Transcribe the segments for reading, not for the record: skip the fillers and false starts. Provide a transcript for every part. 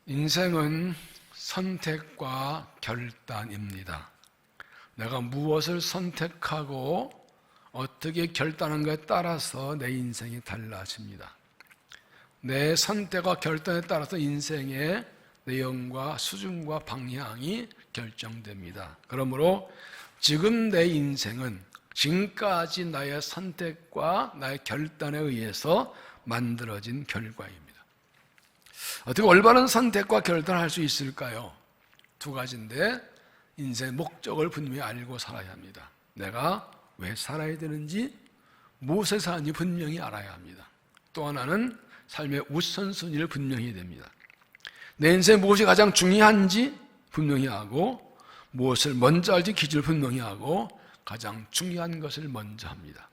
인생은 선택과 결단입니다. 내가 무엇을 선택하고 어떻게 결단하는가에 따라서 내 인생이 달라집니다. 내 선택과 결단에 따라서 인생의 내용과 수준과 방향이 결정됩니다. 그러므로 지금 내 인생은 지금까지 나의 선택과 나의 결단에 의해서 만들어진 결과입니다. 어떻게 올바른 선택과 결단을 할 수 있을까요? 두 가지인데, 인생의 목적을 분명히 알고 살아야 합니다. 내가 왜 살아야 되는지, 무엇을 사는지 분명히 알아야 합니다. 또 하나는 삶의 우선순위를 분명히 해야 됩니다. 내 인생에 무엇이 가장 중요한지 분명히 하고, 무엇을 먼저 할지 기준을 분명히 하고, 가장 중요한 것을 먼저 합니다.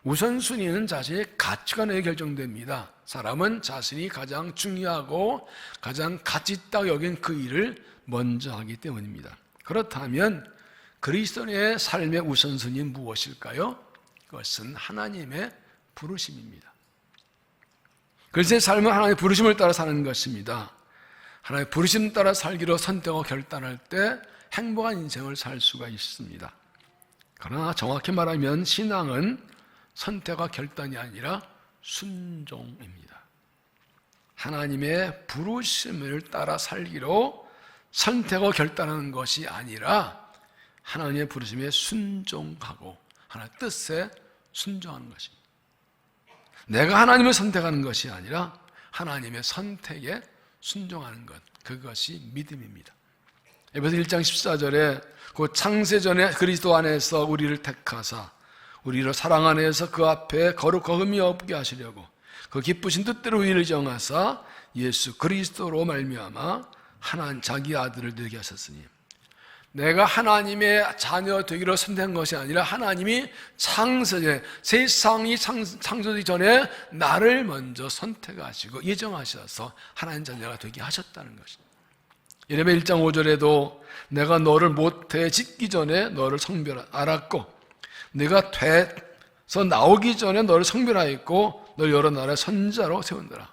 우선순위는 자신의 가치관에 결정됩니다. 사람은 자신이 가장 중요하고 가장 가치 있다고 여긴 그 일을 먼저 하기 때문입니다. 그렇다면 그리스도인의 삶의 우선순위는 무엇일까요? 그것은 하나님의 부르심입니다. 그리스도의 삶은 하나님의 부르심을 따라 사는 것입니다. 하나님의 부르심 따라 살기로 선택하고 결단할 때 행복한 인생을 살 수가 있습니다. 그러나 정확히 말하면 신앙은 선택과 결단이 아니라 순종입니다. 하나님의 부르심을 따라 살기로 선택하고 결단하는 것이 아니라 하나님의 부르심에 순종하고 하나님의 뜻에 순종하는 것입니다. 내가 하나님을 선택하는 것이 아니라 하나님의 선택에 순종하는 것, 그것이 믿음입니다. 에베소 1장 14절에 그 창세전에 그리스도 안에서 우리를 택하사 우리를 사랑 안에서 그 앞에 거룩하고 흠이 없게 하시려고 그 기쁘신 뜻대로 우리를 정하사 예수 그리스도로 말미암아 하나님 자기 아들을 되게 하셨으니, 내가 하나님의 자녀 되기로 선택한 것이 아니라 하나님이 창세전에, 세상이 창조되기 전에 나를 먼저 선택하시고 예정하셔서 하나님 자녀가 되게 하셨다는 것입니다. 예레미야 1장 5절에도 내가 너를 모태에 짓기 전에 너를 알았고 네가 돼서 나오기 전에 너를 성별하였고 널 여러 나라의 선지자로 세운다라.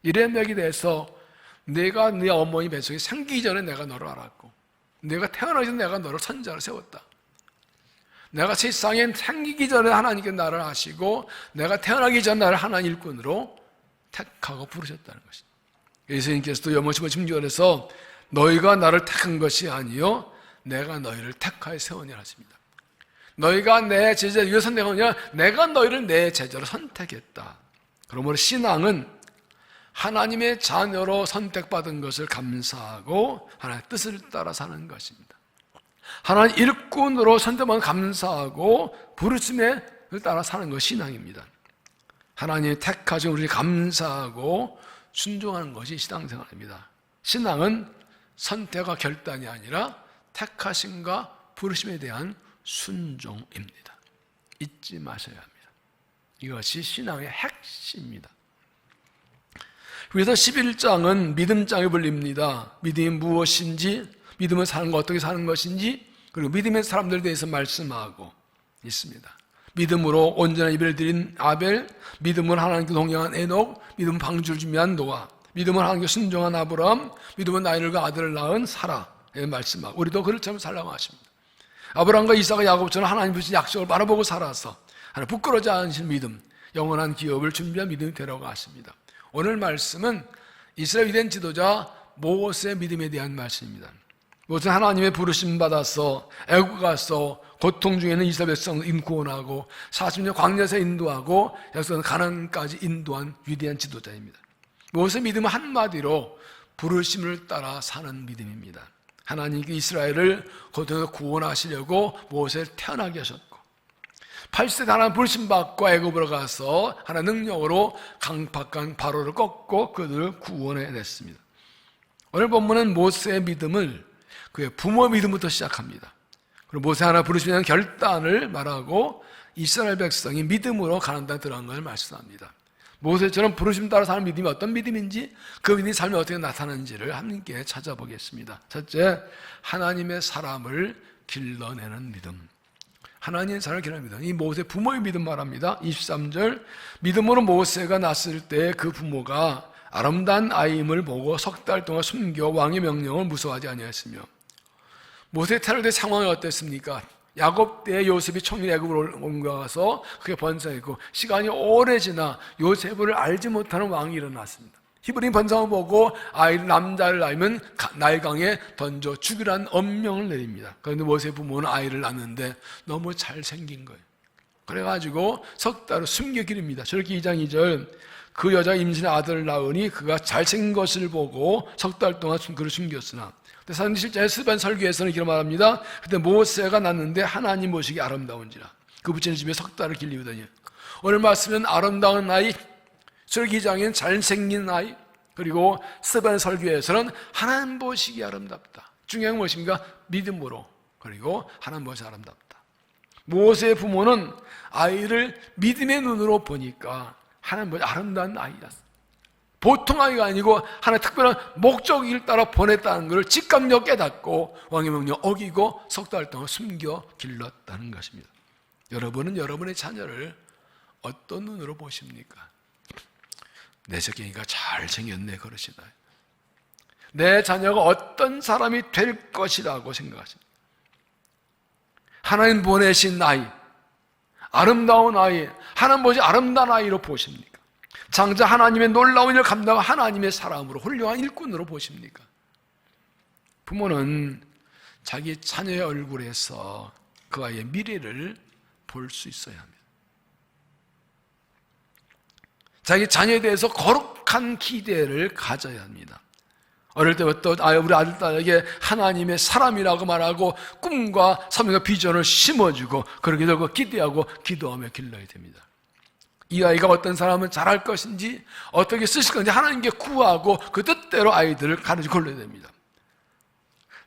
예레미야에 대해서 내가 네 어머니 뱃속에 생기기 전에 내가 너를 알았고 내가 태어나기 전에 내가 너를 선지자로 세웠다. 내가 세상에 생기기 전에 하나님께 나를 아시고 내가 태어나기 전에 나를 하나님 일꾼으로 택하고 부르셨다는 것입니다. 예수님께서도 요한복음 16절에서 너희가 나를 택한 것이 아니요 내가 너희를 택하여 세우니라 하십니다. 너희가 내 제자를 왜 선택하느냐? 내가 너희를 내 제자로 선택했다. 그러므로 신앙은 하나님의 자녀로 선택받은 것을 감사하고 하나님의 뜻을 따라 사는 것입니다. 하나님 일꾼으로 선택받은 감사하고 부르심을 따라 사는 것이 신앙입니다. 하나님이 택하신 우리를 감사하고 순종하는 것이 신앙생활입니다. 신앙은 선택과 결단이 아니라 택하심과 부르심에 대한 순종입니다. 잊지 마셔야 합니다. 이것이 신앙의 핵심입니다. 그래서 11장은 믿음장에 불립니다. 믿음이 무엇인지, 믿음을 사는 것, 어떻게 사는 것인지, 그리고 믿음의 사람들에 대해서 말씀하고 있습니다. 믿음으로 온전한 예배를 드린 아벨, 믿음으로 하나님께 동행한 에녹, 믿음으로 방주를 준비한 노아, 믿음으로 하나님께 순종한 아브라함, 믿음으로 나일과 아들을 낳은 사라에 말씀하고, 우리도 그렇처럼 살라고 하십니다. 아브라함과 이삭과 야곱처럼 하나님 주신 약속을 바라보고 살아서 하나님 부끄러워하지 않으신 믿음, 영원한 기업을 준비한 믿음이 되라고 하십니다. 오늘 말씀은 이스라엘 위대한 지도자 모세의 믿음에 대한 말씀입니다. 모세는 하나님의 부르심 받아서 애국 가서 고통 중에는 이스라엘 백성을 구원하고 40년 광야에서 인도하고 약속한 가나안까지 인도한 위대한 지도자입니다. 모세의 믿음은 한마디로 부르심을 따라 사는 믿음입니다. 하나님께 이스라엘을 고통에서 구원하시려고 모세를 태어나게 하셨고 80세 하나님 부르심 받고 애굽으로 가서 하나님 능력으로 강팍한 바로를 꺾고 그들을 구원해냈습니다. 오늘 본문은 모세의 믿음을 그의 부모의 믿음부터 시작합니다. 그리고 모세 하나 부르심에 대한 결단을 말하고 이스라엘 백성이 믿음으로 가나안 땅에 들어간 것을 말씀합니다. 모세처럼 부르심 따라 사는 믿음이 어떤 믿음인지, 그 믿음이 삶에 어떻게 나타나는지를 함께 찾아보겠습니다. 첫째, 하나님의 사람을 길러내는 믿음. 하나님의 사람을 길러내는 믿음. 이 모세 부모의 믿음 말합니다. 23절, 믿음으로 모세가 낳았을 때 그 부모가 아름다운 아이임을 보고 석 달 동안 숨겨 왕의 명령을 무서워하지 아니하였으며, 모세 테러 때 상황이 어땠습니까? 야곱 때 요셉이 총리 애굽으로 옮겨가서 그게 번성했고, 시간이 오래 지나 요셉을 알지 못하는 왕이 일어났습니다. 히브리인 번성을 보고 남자를 낳으면 나일강에 던져 죽이라는 엄명을 내립니다. 그런데 모세 부모는 아이를 낳는데 너무 잘생긴 거예요. 그래가지고 석 달을 숨겨 기릅니다. 저렇게 2장 2절, 그 여자가 임신의 아들을 낳으니 그가 잘생긴 것을 보고 석 달 동안 그를 숨겼으나, 사도행 7장의 스반 설교에서는 이렇게 말합니다. 그때 모세가 낳는데 하나님 모시기 아름다운지라. 그 부친의 집에 석 달을 길리우더니. 오늘 말씀은 아름다운 아이, 설기장엔 잘생긴 아이, 그리고 스반 설교에서는 하나님 보시기 아름답다. 중요한 무엇입니까? 믿음으로, 그리고 하나님 보시기 아름답다. 모세의 부모는 아이를 믿음의 눈으로 보니까 하나님 보시기 아름다운 아이였습니다. 보통 아이가 아니고 하나의 특별한 목적을 따라 보냈다는 것을 직감력 깨닫고 왕의 명령 어기고 석 달 동안 숨겨 길렀다는 것입니다. 여러분은 여러분의 자녀를 어떤 눈으로 보십니까? 내 새끼니까 잘생겼네 그러시나요? 내 자녀가 어떤 사람이 될 것이라고 생각하십니까? 하나님 보내신 아이, 아름다운 아이, 하나님 보시 아름다운 아이로 보십니까? 장자 하나님의 놀라운 일을 감당한 하나님의 사람으로, 훌륭한 일꾼으로 보십니까? 부모는 자기 자녀의 얼굴에서 그 아이의 미래를 볼 수 있어야 합니다. 자기 자녀에 대해서 거룩한 기대를 가져야 합니다. 어릴 때부터 우리 아들, 딸에게 하나님의 사람이라고 말하고 꿈과 사명과 비전을 심어주고 그렇게 되고 기대하고 기도하며 길러야 됩니다. 이 아이가 어떤 사람은 잘할 것인지 어떻게 쓰실 건지 하나님께 구하고 그 뜻대로 아이들을 가르쳐 골라야 됩니다.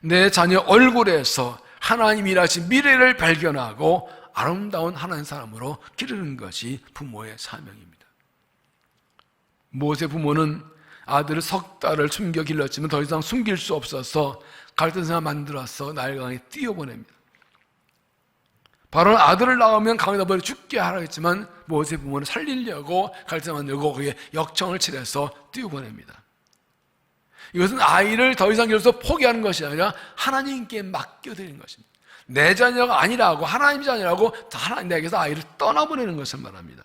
내 자녀 얼굴에서 하나님이라신 미래를 발견하고 아름다운 하나님 사람으로 기르는 것이 부모의 사명입니다. 모세 부모는 아들을 석 달을 숨겨 길렀지만 더 이상 숨길 수 없어서 갈등 생활 만들어서 나일강에 띄워보냅니다. 바로 아들을 낳으면 강에다 버려 죽게 하라 했지만 모세 부모는 살리려고 갈등 만들고 거기에 역청을 칠해서 띄워보냅니다. 이것은 아이를 더 이상 길러서 포기하는 것이 아니라 하나님께 맡겨드리는 것입니다. 내 자녀가 아니라고, 하나님 자녀라고 하나님 내게서 아이를 떠나보내는 것을 말합니다.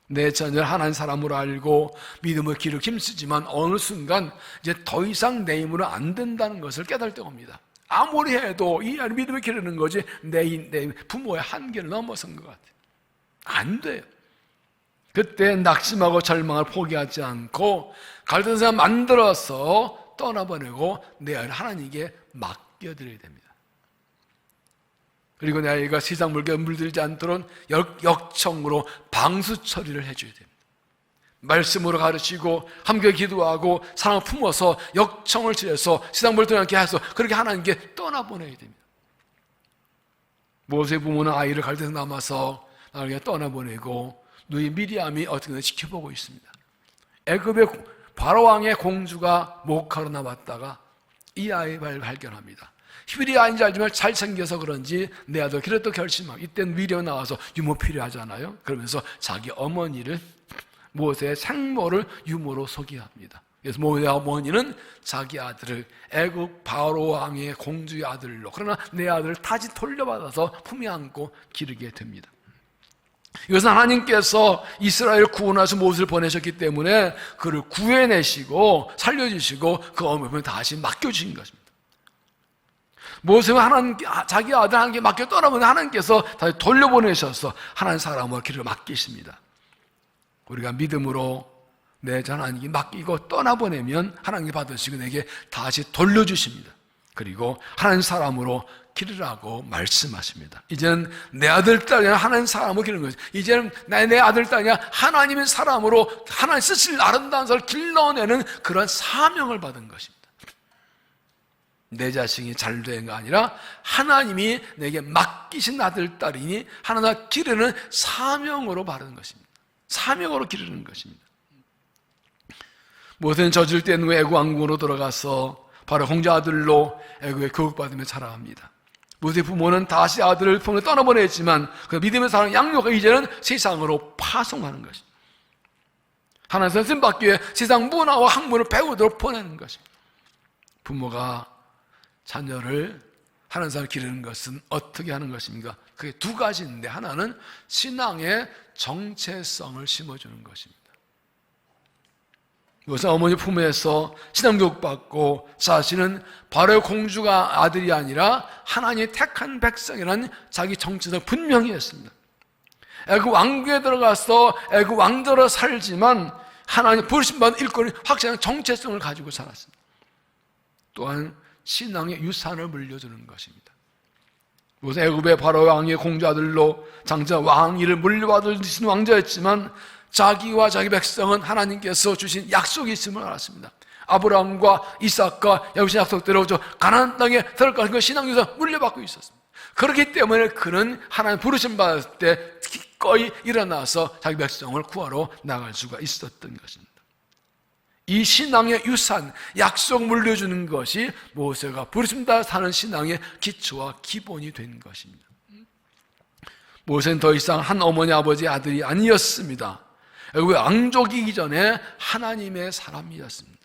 내 자녀를 하나님 사람으로 알고 믿음의 길을 힘쓰지만 어느 순간 이제 더 이상 내 힘으로 안 된다는 것을 깨달을 때가 옵니다. 아무리 해도 이 아이 믿음을 기르는 거지 내 부모의 한계를 넘어선 것 같아요. 안 돼요. 그때 낙심하고 절망을 포기하지 않고 갈등 생활 만들어서 떠나보내고 내 아이를 하나님께 맡겨드려야 됩니다. 그리고 내 아이가 세상 물결에 물들지 않도록 역청으로 방수 처리를 해줘야 됩니다. 말씀으로 가르치고 함께 기도하고 사랑을 품어서 역청을 칠해서 세상 물들지 않게 해서 그렇게 하나님께 떠나보내야 됩니다. 모세 부모는 아이를 갈등에서 남아서 나에게 떠나보내고 누이 미리암이 어떻게든 지켜보고 있습니다. 애굽의 바로왕의 공주가 목하러 나왔다가 이 아이를 발견합니다. 히브리 아인지 알지만 잘생겨서 그런지 내 아들 그래도 결심하고 이때는 미려 나와서 유모 필요하잖아요. 그러면서 자기 어머니를 모세의 생모를 유모로 소개합니다. 그래서 모세의 어머니는 자기 아들을 애굽 바로왕의 공주의 아들로, 그러나 내 아들을 다시 돌려받아서 품에 안고 기르게 됩니다. 이것은 하나님께서 이스라엘을 구원하셔서 모세를 보내셨기 때문에 그를 구해내시고 살려주시고 그 어머니를 다시 맡겨주신 것입니다. 모세가 자기 아들 하나님께 맡겨 떠나면 하나님께서 다시 돌려보내셔서 하나님 사람으로 길을 맡기십니다. 우리가 믿음으로 내 자녀 하나님께 맡기고 떠나보내면 하나님께 받으시고 내게 다시 돌려주십니다. 그리고 하나님 사람으로 기르라고 말씀하십니다. 이제는 내 아들, 딸이냐 하나님 사람으로 기르는 거죠. 이제는 내 아들, 딸이냐 하나님의 사람으로 하나님 쓰실 아름다운 사람을 길러내는 그런 사명을 받은 것입니다. 내 자식이 잘된 거 아니라 하나님이 내게 맡기신 아들, 딸이니 하나님 기르는 사명으로 바르는 것입니다. 사명으로 기르는 것입니다. 모세는 젖을 뗀 후에 애굽 왕궁으로 들어가서 바로 공주 아들로 애굽에 교육받으며 자라합니다. 모세 부모는 다시 아들을 품에 떠나보냈지만 그 믿음의 사랑 양육가 이제는 세상으로 파송하는 것입니다. 하나님께서 쓰임받기 위해 세상 문화와 학문을 배우도록 보내는 것입니다. 부모가 자녀를 하나님을 기르는 것은 어떻게 하는 것입니까? 그게 두 가지인데, 하나는 신앙의 정체성을 심어주는 것입니다. 이것은 어머니 품에서 신앙교육 받고 자신은 바로의 공주가 아들이 아니라 하나님이 택한 백성이라는 자기 정체성을 분명히 했습니다. 애굽 왕국에 들어가서 애굽 왕자로 살지만 하나님 부르심받은 일꾼이 확실한 정체성을 가지고 살았습니다. 또한 신앙의 유산을 물려주는 것입니다. 그것은 애굽의 바로 왕의 공주 아들로 장자 왕위를 물려받을 왕자였지만 자기와 자기 백성은 하나님께서 주신 약속이 있음을 알았습니다. 아브라함과 이삭과 야곱의 약속대로 가나안 땅에 들어갈 그 신앙 유산 물려받고 있었습니다. 그렇기 때문에 그는 하나님 부르심 받을 때 기꺼이 일어나서 자기 백성을 구하러 나갈 수가 있었던 것입니다. 이 신앙의 유산, 약속 물려주는 것이 모세가 부르심 받아 사는 신앙의 기초와 기본이 된 것입니다. 모세는 더 이상 한 어머니 아버지의 아들이 아니었습니다. 왕족이기 전에 하나님의 사람이었습니다.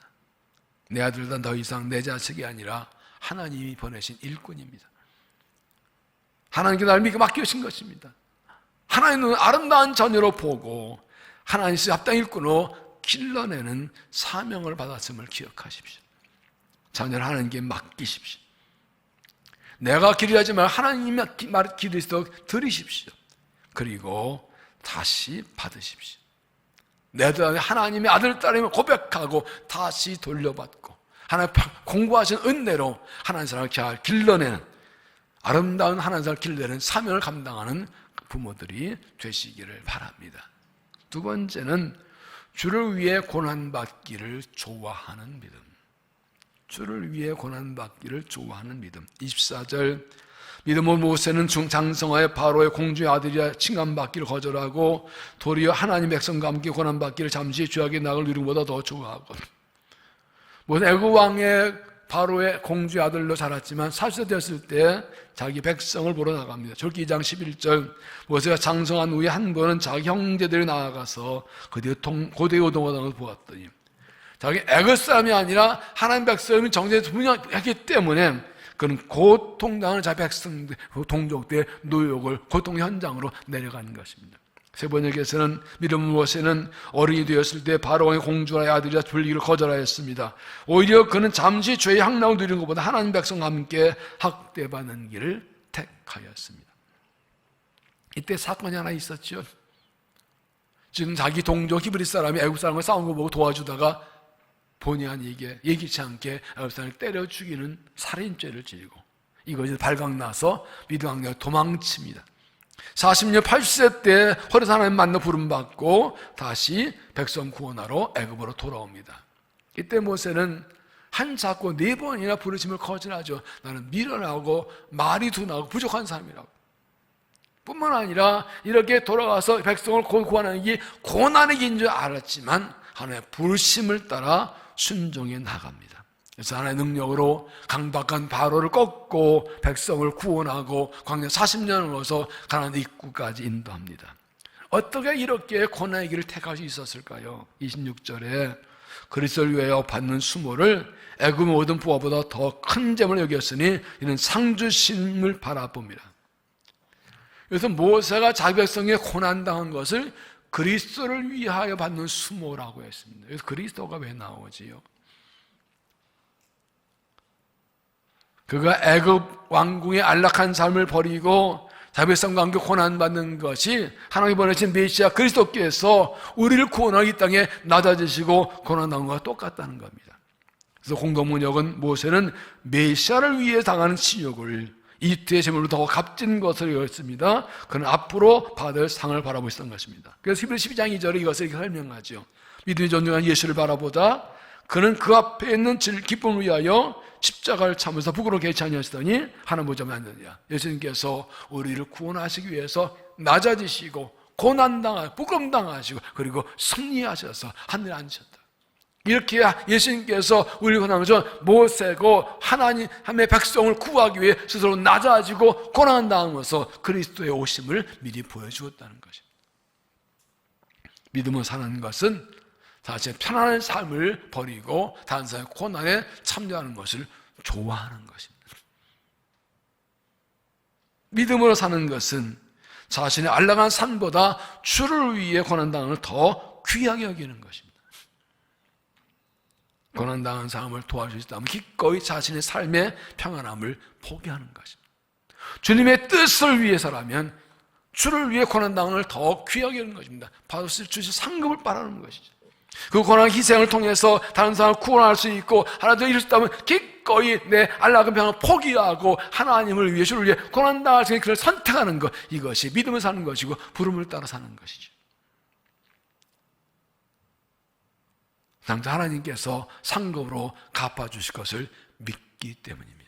내 아들은 더 이상 내 자식이 아니라 하나님이 보내신 일꾼입니다. 하나님께 나를 믿고 맡기신 것입니다. 하나님은 아름다운 자녀로 보고 하나님의 합당 일꾼으로 길러내는 사명을 받았음을 기억하십시오. 자녀를 하나님께 맡기십시오. 내가 기르지 말고 하나님의 말을 기르도록 들으십시오. 그리고 다시 받으십시오. 내 딸이 하나님의 아들, 딸임을 고백하고 다시 돌려받고 하나님 공부하신 은혜로 하나님 사람을 잘 길러내는, 아름다운 하나님 사람을 길러내는 사명을 감당하는 부모들이 되시기를 바랍니다. 두 번째는 주를 위해 고난받기를 좋아하는 믿음. 주를 위해 고난받기를 좋아하는 믿음. 24절, 믿음으로 모세는 장성하여 바로의 공주의 아들이라 칭함받기를 거절하고 도리어 하나님 백성과 함께 고난받기를 잠시 죄악의 낙을 누리는 것보다 더 좋아하고. 모세는 애굽 왕의 바로의 공주의 아들로 자랐지만 40세 되었을 때 자기 백성을 보러 나갑니다. 출애굽기 2장 11절, 모세가 장성한 후에 한 번은 자기 형제들이 나아가서 고대 요동하는 것을 보았더니 자기 애굽 사람이 아니라 하나님 백성이 정죄에서 분명했기 때문에 그는 고통당하는 자기 백성들, 동족들의 노역을 고통 현장으로 내려가는 것입니다. 세 번역에서는 믿음 모세는 어른이 되었을 때 바로왕의 공주와 아들이라 불리기를 거절하였습니다. 오히려 그는 잠시 죄의 향락을 누리는 것보다 하나님 백성과 함께 학대받는 길을 택하였습니다. 이때 사건이 하나 있었죠. 지금 자기 동족 히브리 사람이 애굽 사람과 싸운 거 보고 도와주다가 본의 아니게 예기치 않게 애굽 사람을 때려 죽이는 살인죄를 지고 이것이 발각나서 믿음 왕녀가 도망칩니다. 40년 80세 때 호레스 하나님 만나 부름받고 다시 백성 구원하러 애굽으로 돌아옵니다. 이때 모세는 한 잡고 4번이나 부르심을 거절하죠. 나는 미련하고 말이 둔하고 부족한 사람이라고. 뿐만 아니라 이렇게 돌아가서 백성을 구원하는 게 고난의 길인 줄 알았지만 하나님의 부르심을 따라 순종해 나갑니다. 그래서 하나님의 능력으로 강박한 바로를 꺾고 백성을 구원하고 광야 40년을 넣어서 가나안 입구까지 인도합니다. 어떻게 이렇게 고난의 길을 택할 수 있었을까요? 26절에 그리스도를 위하여 받는 수모를 애굽의 모든 부하보다 더 큰 재물을 여겼으니 이는 상주심을 바라봅니다. 그래서 모세가 자기 백성에 고난당한 것을 그리스도를 위하여 받는 수모라고 했습니다. 그래서 그리스도가 왜 나오지요? 그가 애굽 왕궁의 안락한 삶을 버리고 자기 백성과 함께 고난받는 것이 하나님이 보내신 메시아 그리스도께서 우리를 구원하기 땅에 낮아지시고 고난당한 것과 똑같다는 겁니다. 그래서 공동문역은 모세는 메시아를 위해 당하는 치욕을 이집트의 제물로 더 값진 것을 여겼습니다. 그는 앞으로 받을 상을 바라보고 있었던 것입니다. 그래서 히브리 12장 2절에 이것을 이렇게 설명하죠. 믿음이 존중한 예수를 바라보다 그는 그 앞에 있는 기쁨을 위하여 십자가를 참으면서 부끄러워 개치 아니하시더니 하나 보자면 안 되느냐. 예수님께서 우리를 구원하시기 위해서 낮아지시고 고난당하고 부끄럼당하시고 그리고 승리하셔서 하늘에 앉으셨다. 이렇게 예수님께서 우리를 구원하면서 모세고 하나님의 백성을 구하기 위해 스스로 낮아지고 고난당하면서 그리스도의 오심을 미리 보여주었다는 것입니다. 믿음으로 사는 것은 자신의 편안한 삶을 버리고 다른 사람의 고난에 참여하는 것을 좋아하는 것입니다. 믿음으로 사는 것은 자신의 안락한 삶보다 주를 위해 고난당을 더 귀하게 여기는 것입니다. 고난당한 사람을 도와줄 수 있다면 기꺼이 자신의 삶의 평안함을 포기하는 것입니다. 주님의 뜻을 위해서라면 주를 위해 고난당을 더 귀하게 여기는 것입니다. 받으실 주신 상급을 바라는 것이죠. 그 고난 희생을 통해서 다른 사람을 구원할 수 있고 하나도 이룰 수 있다면 기꺼이 내 안락한 평안을 포기하고 하나님을 위해 주를 위해 고난당할 수 있는 그를 선택하는 것, 이것이 믿음을 사는 것이고 부름을 따라 사는 것이죠. 당장 하나님께서 상급으로 갚아주실 것을 믿기 때문입니다.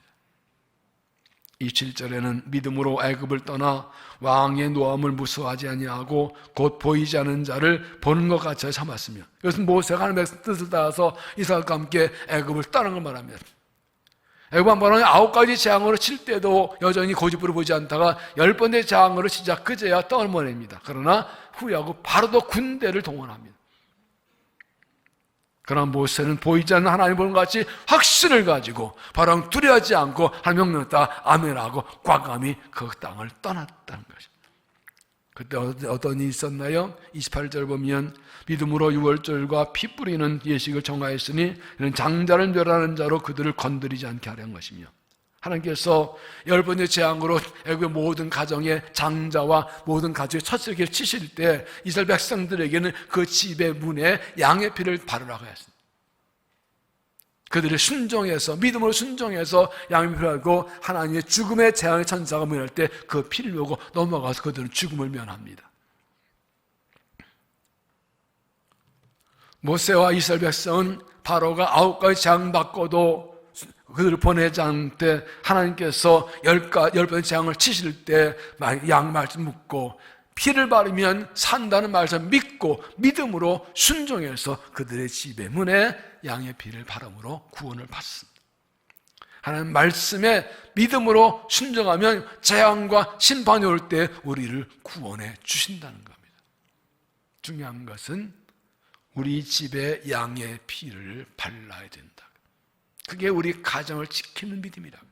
이 7절에는 믿음으로 애굽을 떠나 왕의 노함을 무서워하지 아니하고 곧 보이지 않는 자를 보는 것 같이 삼았으며, 이것은 모세가 하나님의 뜻을 따라서 이스라엘과 함께 애굽을 떠난 걸 말합니다. 애굽 한 번은 9가지 재앙으로 칠 때도 여전히 고집부려 보지 않다가 10번째 재앙으로 시작 그제야 떠나보냅니다. 그러나 후회하고 바로 더 군대를 동원합니다. 그러나 모세는 보이지 않는 하나님 보는 것 같이 확신을 가지고 바로 두려워하지 않고 하나님 명령을 따라 아멘하고 과감히 그 땅을 떠났다는 것입니다. 그때 어떤 일이 있었나요? 28절 보면 믿음으로 6월절과 피 뿌리는 예식을 정하였으니 이는 장자를 멸하는 자로 그들을 건드리지 않게 하려는 것이며, 하나님께서 10번째 재앙으로 애굽의 모든 가정의 장자와 모든 가족의 첫새끼를 치실 때 이스라엘 백성들에게는 그 집의 문에 양의 피를 바르라고 했습니다. 그들이 순종해서, 믿음으로 순종해서 양의 피를 바르고 하나님의 죽음의 재앙의 천사가 문할 때 그 피를 보고 넘어가서 그들은 죽음을 면합니다. 모세와 이스라엘 백성은 바로가 9가지 재앙 받고도 그들을 보내지 않을 때 하나님께서 10번째 재앙을 치실 때 양 말씀 묻고 피를 바르면 산다는 말씀 믿고 믿음으로 순종해서 그들의 집의 문에 양의 피를 바름으로 구원을 받습니다. 하나님 말씀에 믿음으로 순종하면 재앙과 심판이 올 때 우리를 구원해 주신다는 겁니다. 중요한 것은 우리 집에 양의 피를 발라야 된다. 그게 우리 가정을 지키는 믿음이라고.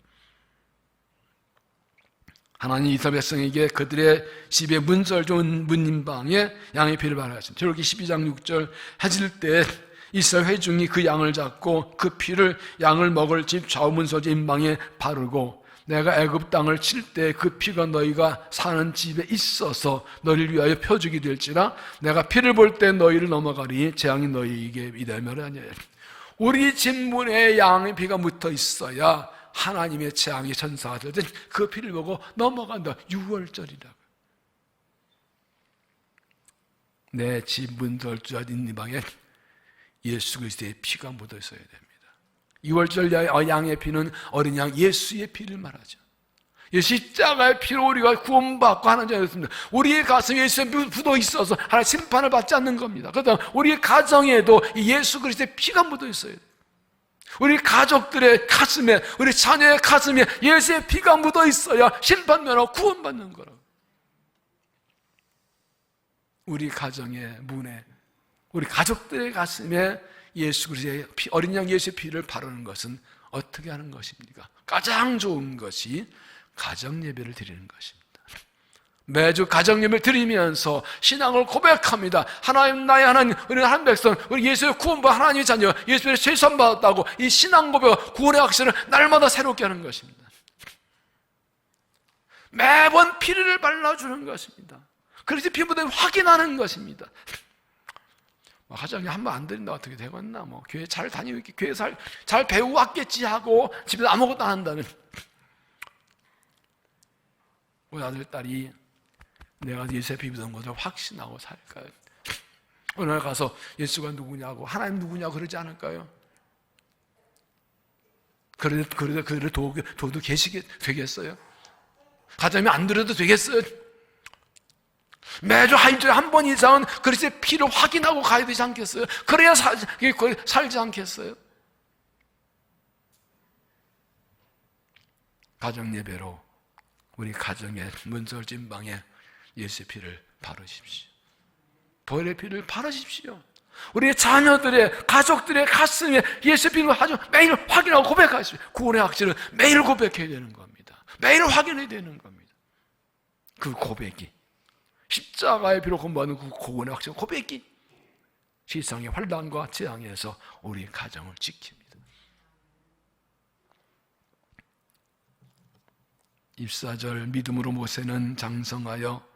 하나님 이스라엘 백성에게 그들의 집의 문설 좋은 문인방에 양의 피를 발하였습니다. 출애굽기 12장 6절 해질 때 이스라엘 회중이 그 양을 잡고 그 피를 양을 먹을 집 좌우문서지 인방에 바르고 내가 애굽 땅을 칠 때 그 피가 너희가 사는 집에 있어서 너희를 위하여 표적이 될지라 내가 피를 볼 때 너희를 넘어가리 재앙이 너희에게 이르면 아니하리라. 우리 집 문에 양의 피가 묻어 있어야 하나님의 재앙의 천사가 들든 그 피를 보고 넘어간다. 6월절이라고. 내 집 문설주와 뒷방에 예수 그리스도의 피가 묻어 있어야 됩니다. 6월절 양의 피는 어린 양 예수의 피를 말하죠. 십자가의 피로 우리가 구원받고 하나님 자였습니다. 우리의 가슴에 예수의 피 묻어 있어서 하나님 심판을 받지 않는 겁니다. 그다음 우리의 가정에도 예수 그리스도의 피가 묻어 있어야 돼요. 우리 가족들의 가슴에, 우리 자녀의 가슴에 예수의 피가 묻어 있어야 심판 면허 구원받는 거라고. 우리 가정의 문에, 우리 가족들의 가슴에 예수 그리스도의 피, 어린 양 예수의 피를 바르는 것은 어떻게 하는 것입니까? 가장 좋은 것이 가정 예배를 드리는 것입니다. 매주 가정 예배를 드리면서 신앙을 고백합니다. 하나님, 나의 하나님, 우리 한 백성, 우리 예수의 구원받은 하나님의 자녀, 예수의 최선 받았다고 이 신앙 고백, 구원의 확신을 날마다 새롭게 하는 것입니다. 매번 피를 발라주는 것입니다. 그래서 피부에 확인하는 것입니다. 가정에 한 번 안 드린다 어떻게 되겠나, 교회 잘 다니고 있겠지, 교회 잘 배우고 왔겠지 하고 집에서 아무것도 안 한다는 우리 아들, 딸이 내가 예수의 피 묻은 것을 확신하고 살까요? 어느 날 가서 예수가 누구냐고, 하나님 누구냐고 그러지 않을까요? 그래도 그를 도도 계시게 되겠어요? 가정에 안 들어도 되겠어요? 매주 일주일에 한 번 이상은 그리스도의 피를 확인하고 가야 되지 않겠어요? 그래야 살지 않겠어요? 가정 예배로 우리 가정의 문설진방에 예수의 피를 바르십시오. 보혈의 피를 바르십시오. 우리의 자녀들의, 가족들의 가슴에 예수 믿는 걸 아주 매일 확인하고 고백하십시오. 구원의 확신을 매일 고백해야 되는 겁니다. 매일 확인해야 되는 겁니다. 그 고백이, 십자가의 피로 공부하는 그 구원의 확신 고백이 세상의 환난과 재앙에서 우리 가정을 지킵니다. 24절, 믿음으로 모세는 장성하여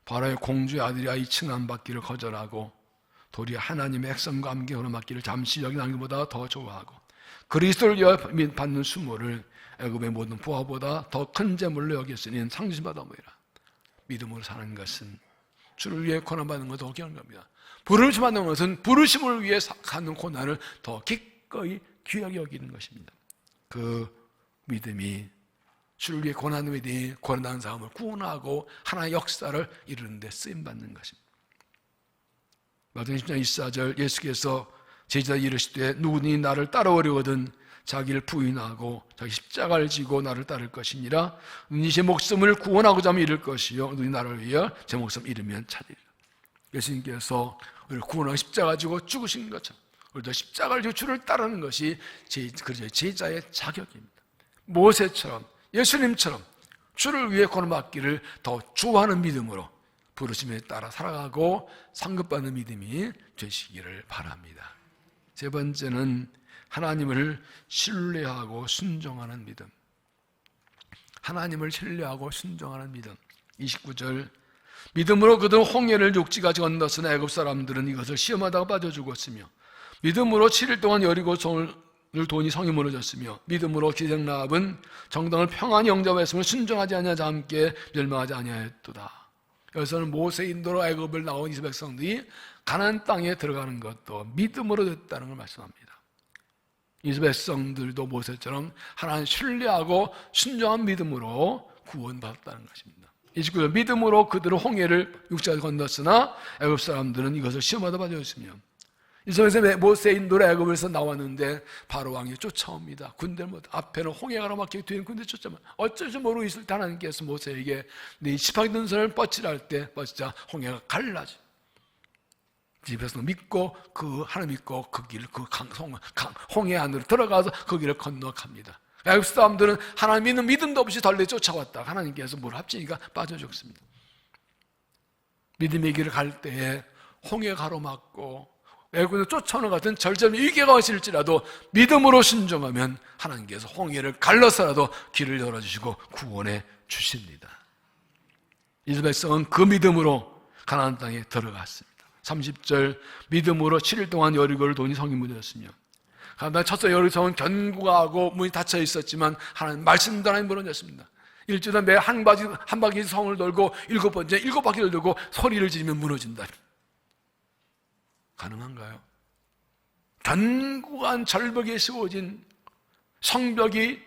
바로의 공주의 아들이 아이 칭함받기를 거절하고 도리어 하나님의 백성과 함께 얻어맞기를 잠시 여기는 것보다 더 좋아하고 그리스도를 위하여 받는 수모를 애굽의 모든 부하보다 더 큰 재물로 여겼으니 상심받아 보이라. 믿음으로 사는 것은 주를 위해 고난받는 것도 귀한 겁니다. 부르심 받는 것은 부르심을 위해 갖는 고난을 더 기꺼이 귀하게 여기는 것입니다. 그 믿음이 주를 위해 고난의 믿음이 고난당한 사람을 구원하고 하나의 역사를 이루는 데 쓰임받는 것입니다. 마태복음 10장 24절, 예수께서 제자들 이르시되 누구니 나를 따라오려거든 자기를 부인하고 자기 십자가를 지고 나를 따를 것이니라. 눈이 제 목숨을 구원하고자 하면 잃을 것이요 눈이 나를 위하여 제 목숨 잃으면 찾으리라. 예수님께서 우리를 구원하고 십자가 지고 죽으신 것처럼 우리도 십자가를 지고 주를 따르는 것이 제자의 자격입니다. 모세처럼 예수님처럼 주를 위해 고난받기를 더 좋아하는 믿음으로 부르심에 따라 살아가고 상급받는 믿음이 되시기를 바랍니다. 세 번째는 하나님을 신뢰하고 순종하는 믿음. 하나님을 신뢰하고 순종하는 믿음. 29절, 믿음으로 그들은 홍해를 육지까지 건넜으나 애굽 사람들은 이것을 시험하다가 빠져 죽었으며 믿음으로 7일 동안 여리고 돈이 성이 무너졌으며 믿음으로 기생라합은 정당을 평안히 영접했으며 순종하지 아니하자 자 함께 멸망하지 아니하였도다. 여기서는 모세 인도로 애굽을 나온 이스라엘 백성들이 가나안 땅에 들어가는 것도 믿음으로 됐다는 걸 말씀합니다. 이스라엘 백성들도 모세처럼 하나님 신뢰하고 순종한 믿음으로 구원받았다는 것입니다. 29절, 믿음으로 그들은 홍해를 육지까지 건넜으나 애굽 사람들은 이것을 시험하다 빠졌으며 이스라엘 모세 인도로 애굽에서 나왔는데 바로 왕이 쫓아옵니다. 군대를 앞에는 홍해가 가로막히고 뒤에는 군대 쫓아옵니다. 어쩔 줄 모르고 있을 때 하나님께서 모세에게 네 지팡이 든 손을 뻗치랄 때 뻗치자 홍해가 갈라져. 집에서 믿고 그 하나님 믿고 그 길을 홍해 안으로 들어가서 그 길을 건너갑니다. 애굽 사람들은 하나님 믿는 믿음도 없이 덜레 쫓아왔다. 하나님께서 물 합치니까 빠져 죽습니다. 믿음의 길을 갈 때에 홍해 가로막고 애굽을 쫓아오는 것 같은 절절히 위기가 오실지라도 믿음으로 순종하면 하나님께서 홍해를 갈라서라도 길을 열어주시고 구원해 주십니다. 이스라엘 백성은 그 믿음으로 가나안 땅에 들어갔습니다. 30절, 믿음으로 7일 동안 여리고를 돈이 성이 무너졌으며 가나안 첫째 여리고성은 견고가 하고 문이 닫혀 있었지만 하나님 말씀도 하나님 무너졌습니다. 일주일에 매 한 바퀴 성을 돌고 일곱 바퀴를 돌고 소리를 지르면 무너진다. 가능한가요? 견고한 절벽에 세워진 성벽이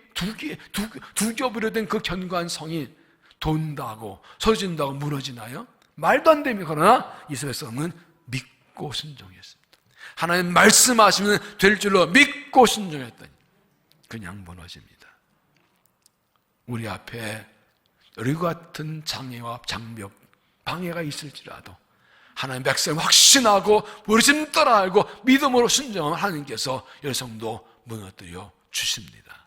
두 겹으로 된 그 견고한 성이 돈다고 소진다고 무너지나요? 말도 안 됩니다. 그러나 이스라엘 백성은 믿고 순종했습니다. 하나님 말씀하시면 될 줄로 믿고 순종했더니 그냥 무너집니다. 우리 앞에 여리고 같은 장애와 장벽, 방해가 있을지라도 하나님 백성을 확신하고 부르심 따라 알고 믿음으로 순종하면 하나님께서 여성도 무너뜨려 주십니다.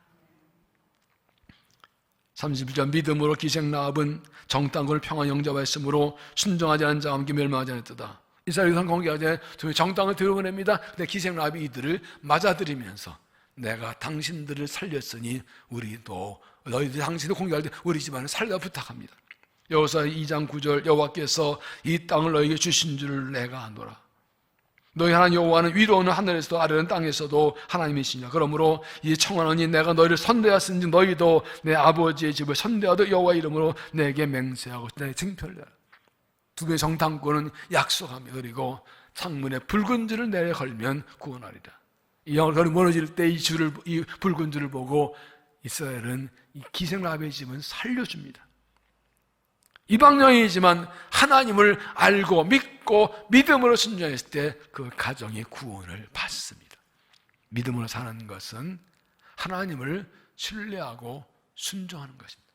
32절, 믿음으로 기생라합은 정탐꾼을 평안 영접했으므로 순종하지 않은 자와 함께 멸망하지 않았다. 이스라엘 공개하자 정탐을 들어보냅니다. 근데 기생라합이 이들을 맞아들이면서 내가 당신들을 살렸으니 우리도 너희들 당신을 공개할 때 우리 집안을 살려 부탁합니다. 여호수아 2장 9절, 여호와께서 이 땅을 너희에게 주신 줄을 내가 아노라. 너희 하나님 여호와는 위로는 하늘에서도 아래는 땅에서도 하나님이시냐. 그러므로 이 청하노니 내가 너희를 선대하였은즉 너희도 내 아버지의 집을 선대하도 여호와 이름으로 내게 맹세하고 내 증표를 내라. 두 개의 정탐꾼은 약속합니다. 그리고 창문에 붉은 줄을 내려 걸면 구원하리라. 이 영을 무너질 때 이 붉은 줄을 보고 이스라엘은 이 기생라합의 집은 살려줍니다. 이방인이지만 하나님을 알고 믿고 믿음으로 순종했을 때 그 가정이 구원을 받습니다. 믿음으로 사는 것은 하나님을 신뢰하고 순종하는 것입니다.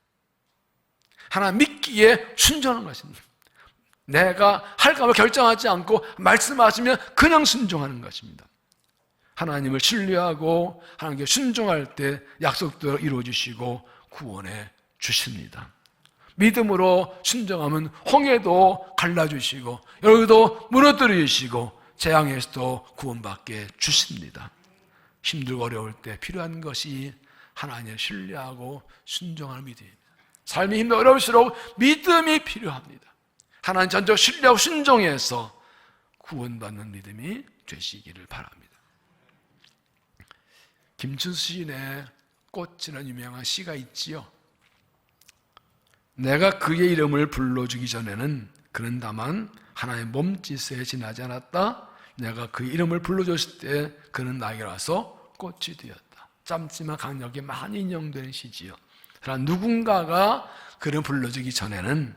하나님 믿기에 순종하는 것입니다. 내가 할까 봐 결정하지 않고 말씀하시면 그냥 순종하는 것입니다. 하나님을 신뢰하고 하나님께 순종할 때 약속대로 이루어주시고 구원해 주십니다. 믿음으로 순종하면 홍해도 갈라주시고 여기도 무너뜨려 주시고 재앙에서도 구원받게 주십니다. 힘들고 어려울 때 필요한 것이 하나님을 신뢰하고 순종하는 믿음입니다. 삶이 힘들고 어려울수록 믿음이 필요합니다. 하나님 전적 신뢰하고 순종해서 구원받는 믿음이 되시기를 바랍니다. 김춘수 시인의 꽃이라는 유명한 시가 있지요. 내가 그의 이름을 불러주기 전에는 그는 다만 하나의 몸짓에 지나지 않았다. 내가 그 이름을 불러줬을 때 그는 나에게 와서 꽃이 되었다. 짧지만 강력히 많이 인용되는 시지요. 그러나 누군가가 그를 불러주기 전에는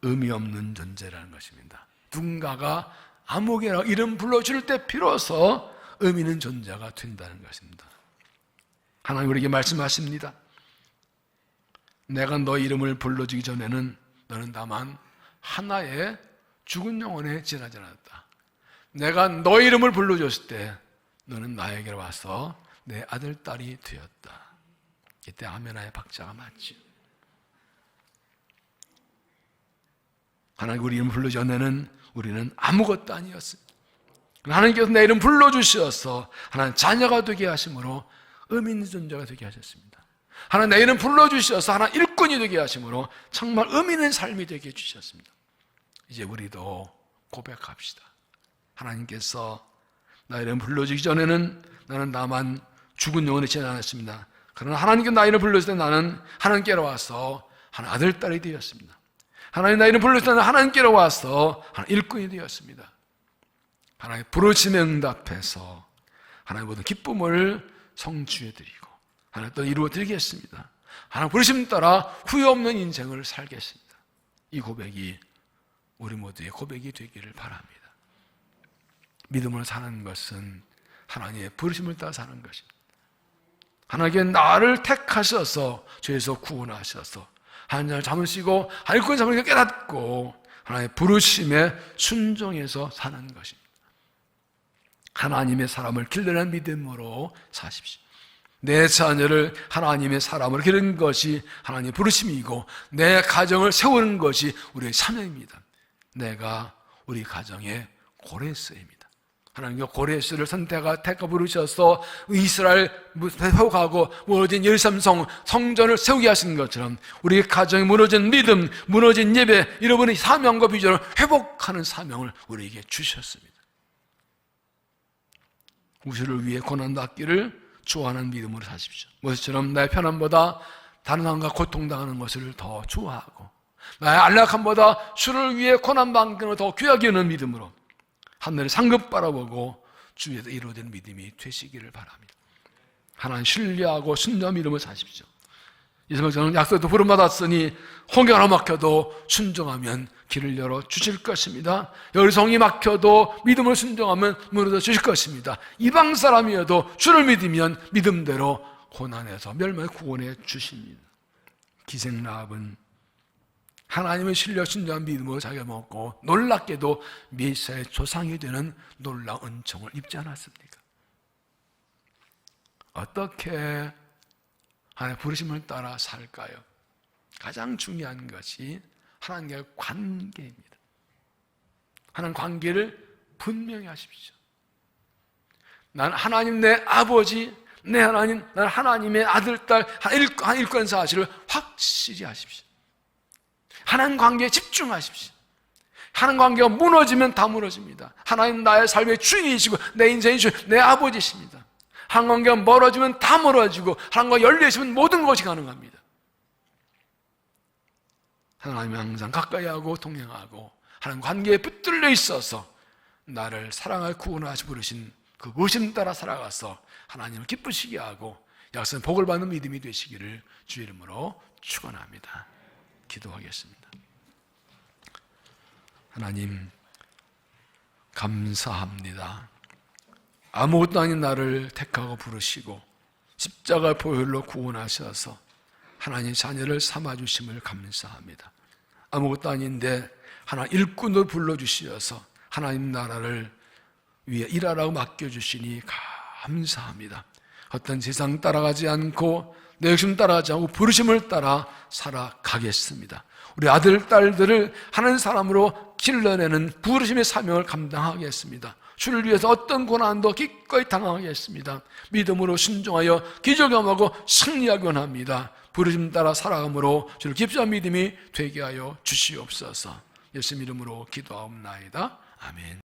의미 없는 존재라는 것입니다. 누군가가 아무개나 이름 불러줄 때 비로소 의미 있는 존재가 된다는 것입니다. 하나님 우리에게 말씀하십니다. 내가 너 이름을 불러주기 전에는 너는 다만 하나의 죽은 영혼에 지나지 않았다. 내가 너 이름을 불러줬을 때 너는 나에게 와서 내 아들, 딸이 되었다. 이때 아멘하의 박자가 맞지. 하나님 우리 이름 불러주기 전에는 우리는 아무것도 아니었습니다. 하나님께서 내 이름 불러주셔서 하나님 자녀가 되게 하심으로 의미 있는 존재가 되게 하셨습니다. 하나님 내 이름 불러주셔서 하나님 일꾼이 되게 하심으로 정말 의미 있는 삶이 되게 해주셨습니다. 이제 우리도 고백합시다. 하나님께서 나 이름 불러주기 전에는 나는 다만 죽은 영혼에 지나지 않았습니다. 그러나 하나님께 나 이름 불러줄 때 나는 하나님께로 와서 하나님 아들, 딸이 되었습니다. 하나님 나 이름 불러줄 때는 하나님께로 와서 하나님 일꾼이 되었습니다. 하나님 부르심에 응답해서 하나님 모든 기쁨을 성취해드리고 하나님 또 이루어드리겠습니다. 하나님 부르심 따라 후회 없는 인생을 살겠습니다. 이 고백이 우리 모두의 고백이 되기를 바랍니다. 믿음으로 사는 것은 하나님의 부르심을 따라 사는 것입니다. 하나님께 나를 택하셔서 죄에서 구원하셔서 하나님을 잡으시고 하나님의 잡으시고 깨닫고 하나님의 부르심에 순종해서 사는 것입니다. 하나님의 사람을 길러낸 믿음으로 사십시오. 내 자녀를 하나님의 사람으로 기르는 것이 하나님의 부르심이고 내 가정을 세우는 것이 우리의 사명입니다. 내가 우리 가정의 고레스입니다. 하나님께서 고레스를 택하 부르셔서 이스라엘 회복하고 무너진 예루살렘 성전을 세우게 하신 것처럼 우리 가정에 무너진 믿음, 무너진 예배, 잃어버린 사명과 비전을 회복하는 사명을 우리에게 주셨습니다. 우주를 위해 고난받기를 좋아하는 믿음으로 사십시오. 모세처럼 나의 편안보다 다른 사람과 고통당하는 것을 더 좋아하고 나의 안락함보다 주를 위해 고난받는 것을 더 귀하게 여기는 믿음으로 하늘을 상급 바라보고 주에서 이루어진 믿음이 되시기를 바랍니다. 하나님 신뢰하고 순종한 믿음을 사십시오. 이스마엘은 약속도 부름받았으니 홍해가 막혀도 순종하면 길을 열어 주실 것입니다. 여리성이 막혀도 믿음을 순종하면 무너져 주실 것입니다. 이방 사람이어도 주를 믿으면 믿음대로 고난에서 멸망에 구원해 주십니다. 기생 라합은 하나님의 신뢰 순종한 믿음으로 자기가 먹고 놀랍게도 메시아의 조상이 되는 놀라운 은총을 입지 않았습니까? 어떻게 하나님의 부르심을 따라 살까요? 가장 중요한 것이 하나님과의 관계입니다. 하나님 관계를 분명히 하십시오. 난 하나님 내 아버지, 내 하나님, 난 하나님의 아들, 딸, 한 일권 사실을 확실히 하십시오. 하나님 관계에 집중하십시오. 하나님 관계가 무너지면 다 무너집니다. 하나님 나의 삶의 주인이시고 내 인생의 주인, 내 아버지십니다. 하나님 관계가 멀어지면 다 멀어지고 하나님과 열려있으면 모든 것이 가능합니다. 하나님이 항상 가까이 하고 동행하고 하나님 관계에 붙들려 있어서 나를 사랑할 구원하시 부르신 그 의심 따라 살아가서 하나님을 기쁘시게 하고 약속의 복을 받는 믿음이 되시기를 주의 이름으로 축원합니다. 기도하겠습니다. 하나님 감사합니다. 아무것도 아닌 나를 택하고 부르시고 십자가 보혈로 구원하셔서 하나님 자녀를 삼아주심을 감사합니다. 아무것도 아닌데 하나님 일꾼을 불러주시어서 하나님 나라를 위해 일하라고 맡겨주시니 감사합니다. 어떤 세상 따라가지 않고 내 욕심 따라가지 않고 부르심을 따라 살아가겠습니다. 우리 아들, 딸들을 하나님 사람으로 길러내는 부르심의 사명을 감당하겠습니다. 주를 위해서 어떤 고난도 기꺼이 당하겠습니다. 믿음으로 순종하여 기적 경험하고 승리하기 원합니다. 부르심 따라 살아감으로 주를 깊이한 믿음이 되게 하여 주시옵소서. 예수님 이름으로 기도하옵나이다. 아멘.